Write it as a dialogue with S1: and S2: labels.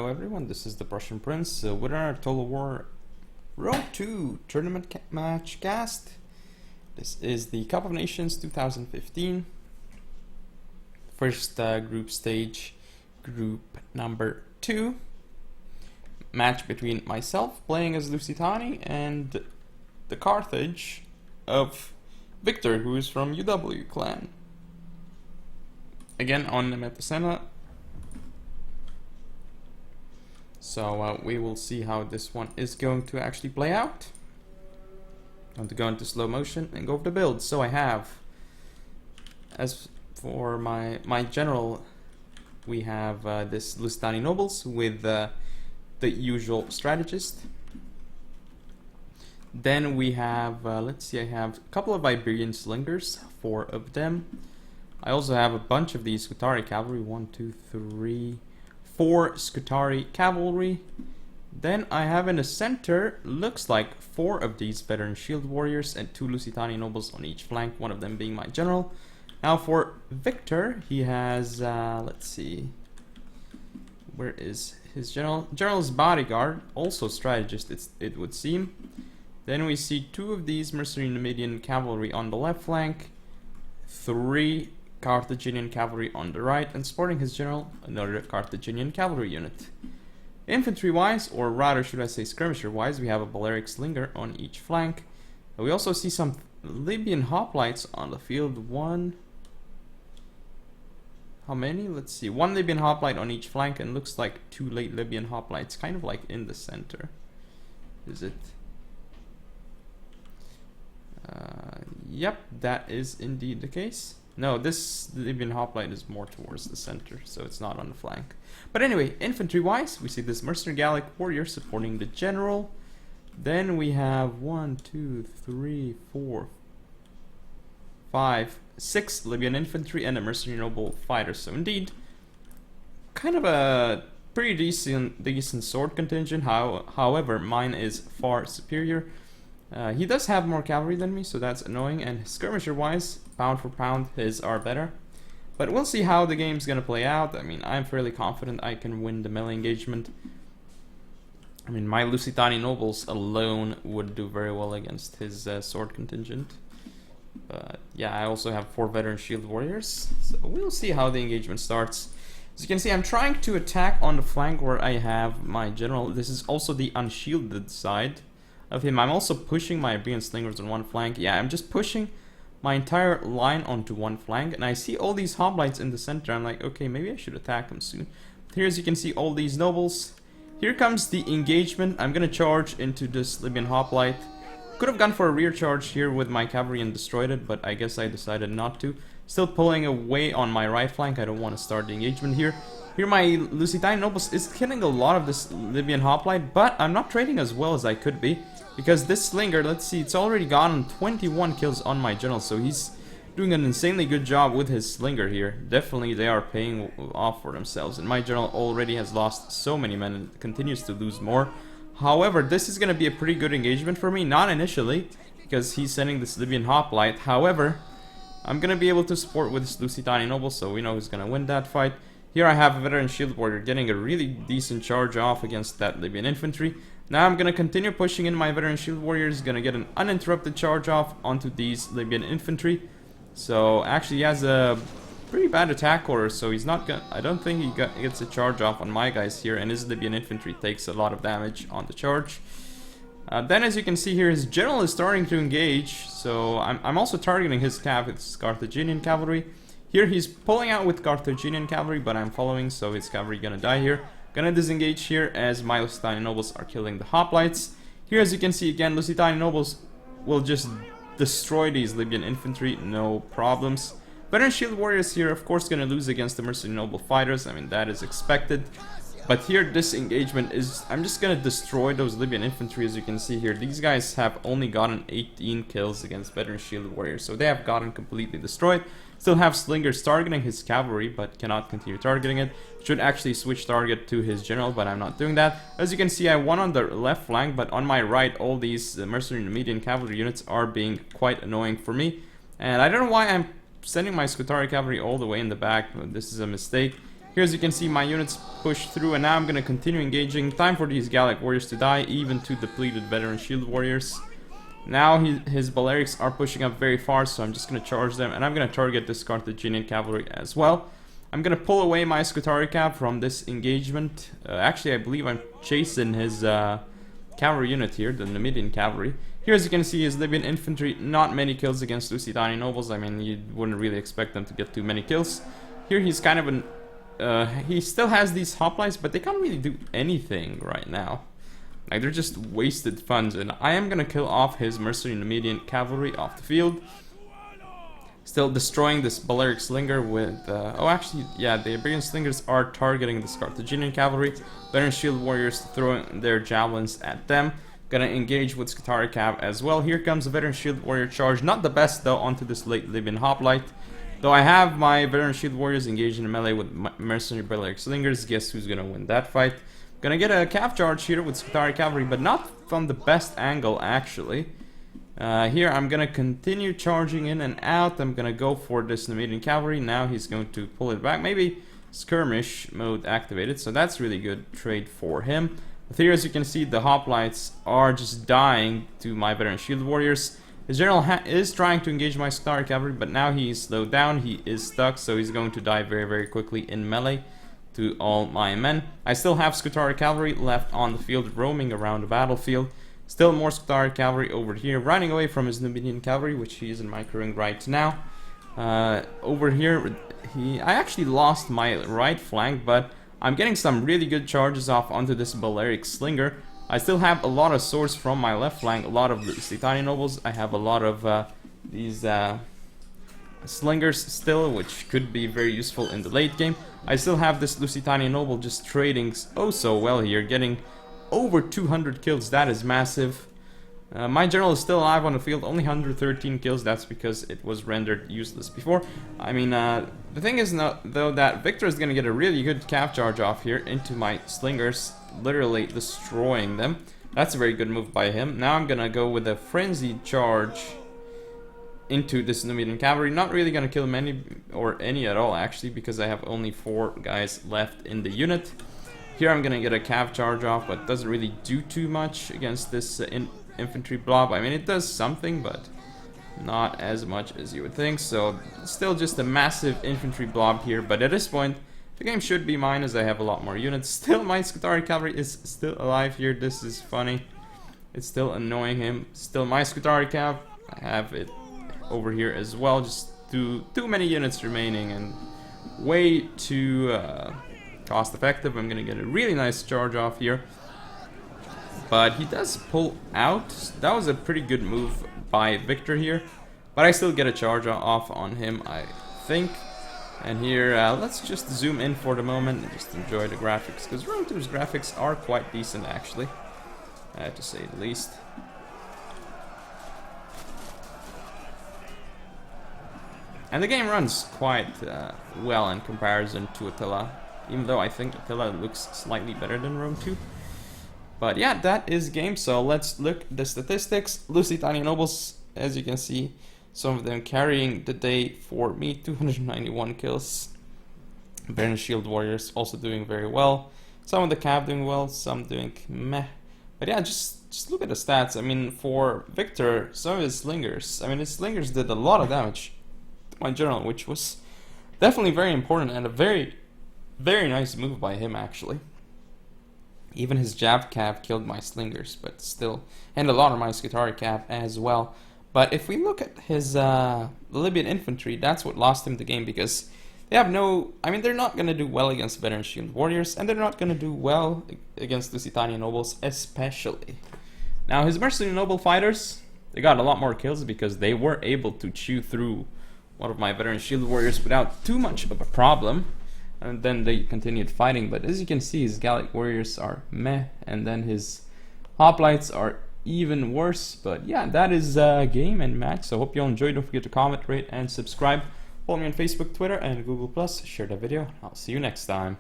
S1: everyone, this is the Prussian Prince with our Total War Road 2 Tournament Match Cast. This is the Cup of Nations 2015. First group stage, group number 2. Match between myself playing as Lusitani and the Carthage of Viktor, who is from UW clan. Again on the Metasena. So we will see how this one is going to actually play out. I'm going to go into slow motion and go over the build. So I have, as for my general, we have this Lusitani Nobles with the usual strategist. Then we have, let's see, I have a couple of Iberian Slingers, 4 of them. I also have a bunch of these Scutari Cavalry, 1, 2, 3, 4 Scutari Cavalry. Then I have in the center, looks like 4 of these Veteran Shield Warriors and 2 Lusitani Nobles on each flank, one of them being my general. Now for Viktor, he has, let's see, where is his general? General's Bodyguard, also strategist it would seem. Then we see 2 of these Mercenary Numidian Cavalry on the left flank, 3 Carthaginian Cavalry on the right, and supporting his general, another Carthaginian Cavalry unit. Infantry-wise, or rather should I say skirmisher-wise, we have a Balearic Slinger on each flank. We also see some Libyan Hoplites on the field. One... how many? Let's see. 1 Libyan Hoplite on each flank, and looks like 2 late Libyan Hoplites, kind of like in the center. Is it? Yep, that is indeed the case. No, this Libyan Hoplite is more towards the center, so it's not on the flank. But anyway, infantry-wise, we see this Mercenary Gallic Warrior supporting the General. Then we have 1, 2, 3, 4, 5, 6 Libyan Infantry and a Mercenary Noble Fighter. So indeed, kind of a pretty decent sword contingent. However, mine is far superior. He does have more cavalry than me, so that's annoying, and skirmisher-wise, pound for pound, his are better. But we'll see how the game's gonna play out. I mean, I'm fairly confident I can win the melee engagement. I mean, my Lusitani Nobles alone would do very well against his sword contingent. But yeah, I also have 4 Veteran Shield Warriors, so we'll see how the engagement starts. As you can see, I'm trying to attack on the flank where I have my general. This is also the unshielded side of him. I'm also pushing my Iberian Slingers on one flank. Yeah, I'm just pushing my entire line onto one flank, and I see all these hoplites in the center. I'm like, okay, maybe I should attack them soon. Here, as you can see, all these nobles. Here comes the engagement. I'm gonna charge into this Libyan hoplite. Could have gone for a rear charge here with my cavalry and destroyed it, but I guess I decided not to. Still pulling away on my right flank. I don't want to start the engagement here. Here my Lusitani Nobles is killing a lot of this Libyan hoplite, but I'm not trading as well as I could be. Because this Slinger, let's see, it's already gotten 21 kills on my general, so he's doing an insanely good job with his Slinger here. Definitely they are paying off for themselves, and my general already has lost so many men and continues to lose more. However, this is going to be a pretty good engagement for me, not initially, because he's sending this Libyan hoplite. However, I'm going to be able to support with this Lusitani Noble, so we know who's going to win that fight. Here I have a Veteran Shield Warrior getting a really decent charge off against that Libyan infantry. Now I'm going to continue pushing in my Veteran Shield Warriors, going to get an uninterrupted charge off onto these Libyan infantry. So actually he has a pretty bad attack order, so he's not going to, I don't think he gets a charge off on my guys here, and his Libyan infantry takes a lot of damage on the charge. Then as you can see here, his general is starting to engage, so I'm also targeting his cav with his Carthaginian cavalry. Here he's pulling out with Carthaginian cavalry, but I'm following, so his cavalry gonna die here. Gonna disengage here as my Lusitani Nobles are killing the hoplites. Here as you can see again, Lusitani Nobles will just destroy these Libyan infantry, no problems. Veteran Shield Warriors here of course gonna lose against the Mercenary Noble Fighters, I mean that is expected. But here this engagement is, I'm just gonna destroy those Libyan infantry. As you can see here, these guys have only gotten 18 kills against Veteran Shield Warriors, so they have gotten completely destroyed. Still have Slingers targeting his cavalry, but cannot continue targeting it. Should actually switch target to his general, but I'm not doing that. As you can see, I won on the left flank, but on my right, all these Mercenary Numidian cavalry units are being quite annoying for me. And I don't know why I'm sending my Scutari cavalry all the way in the back. This is a mistake. Here, as you can see, my units push through, and now I'm gonna continue engaging. Time for these Gallic warriors to die, even to depleted veteran shield warriors. Now his Balearics are pushing up very far, so I'm just gonna charge them, and I'm gonna target this Carthaginian cavalry as well. I'm gonna pull away my Scutari Cav from this engagement. Actually, I believe I'm chasing his cavalry unit here, the Numidian cavalry. Here, as you can see, his Libyan infantry, not many kills against Lusitani nobles. I mean, you wouldn't really expect them to get too many kills. Here, he's kind of an... he still has these hoplites, but they can't really do anything right now. Like, they're just wasted funds, and I am gonna kill off his mercenary Numidian cavalry off the field. Still destroying this Balearic Slinger with... oh, actually, yeah, the Iberian Slingers are targeting this Carthaginian cavalry. Veteran shield warriors throwing their javelins at them. Gonna engage with Scutari Cav as well. Here comes a veteran shield warrior charge. Not the best, though, onto this late Libyan hoplite. Though I have my veteran shield warriors engaged in melee with mercenary Balearic Slingers. Guess who's gonna win that fight? Gonna get a cav charge here with Scutari Cavalry, but not from the best angle, actually. Here I'm gonna continue charging in and out. I'm gonna go for this Numidian cavalry. Now he's going to pull it back. Maybe skirmish mode activated, so that's really good trade for him. But here, as you can see, the hoplites are just dying to my veteran shield warriors. His general is trying to engage my Scutari cavalry, but now he's slowed down. He is stuck, so he's going to die very, very quickly in melee to all my men. I still have Scutari cavalry left on the field, roaming around the battlefield. Still more Scutari cavalry over here, running away from his Numidian cavalry, which he is microing right now. Over here, I actually lost my right flank, but I'm getting some really good charges off onto this Balearic Slinger. I still have a lot of swords from my left flank, a lot of Lusitani nobles. I have a lot of these slingers still, which could be very useful in the late game. I still have this Lusitani noble just trading oh so well here, getting over 200 kills. That is massive. My general is still alive on the field, only 113 kills. That's because it was rendered useless before. I mean, the thing is though that Viktor is going to get a really good cav charge off here into my slingers, literally destroying them. That's a very good move by him. Now I'm going to go with a frenzied charge into this Numidian cavalry. Not really going to kill many or any at all, actually, because I have only 4 guys left in the unit. Here I'm going to get a cav charge off, but doesn't really do too much against this infantry blob. I mean, it does something, but not as much as you would think. So still just a massive infantry blob here, but at this point the game should be mine as I have a lot more units. Still, my Scutari cavalry is still alive here. This is funny. It's still annoying him. Still my Scutari cav, I have it over here as well. Just too many units remaining and way too cost effective. I'm gonna get a really nice charge off here, but he does pull out. That was a pretty good move by Viktor here, but I still get a charge off on him, I think. And here, let's just zoom in for the moment and just enjoy the graphics, because Rome 2's graphics are quite decent, actually, to say the least. And the game runs quite well in comparison to Attila, even though I think Attila looks slightly better than Rome 2. But yeah, that is game. So let's look at the statistics. Lusitani nobles, as you can see, some of them carrying the day for me. 291 kills. Baron Shield Warriors also doing very well. Some of the cav doing well, some doing meh. But yeah, just look at the stats. I mean, for Viktor, some of his slingers, I mean, his slingers did a lot of damage to my general, which was definitely very important and a very, very nice move by him, actually. Even his Jab cav killed my slingers, but still, and a lot of my Scutari cav as well. But if we look at his Libyan infantry, that's what lost him the game, because they have no... I mean, they're not going to do well against veteran shield warriors, and they're not going to do well against Lusitanian nobles, especially. Now, his mercenary noble fighters, they got a lot more kills because they were able to chew through one of my veteran shield warriors without too much of a problem. And then they continued fighting, but as you can see, his Gallic warriors are meh, and then his hoplites are even worse. But yeah, that is game and match. So hope you all enjoyed. Don't forget to comment, rate, and subscribe. Follow me on Facebook, Twitter, and Google+. Share the video. I'll see you next time.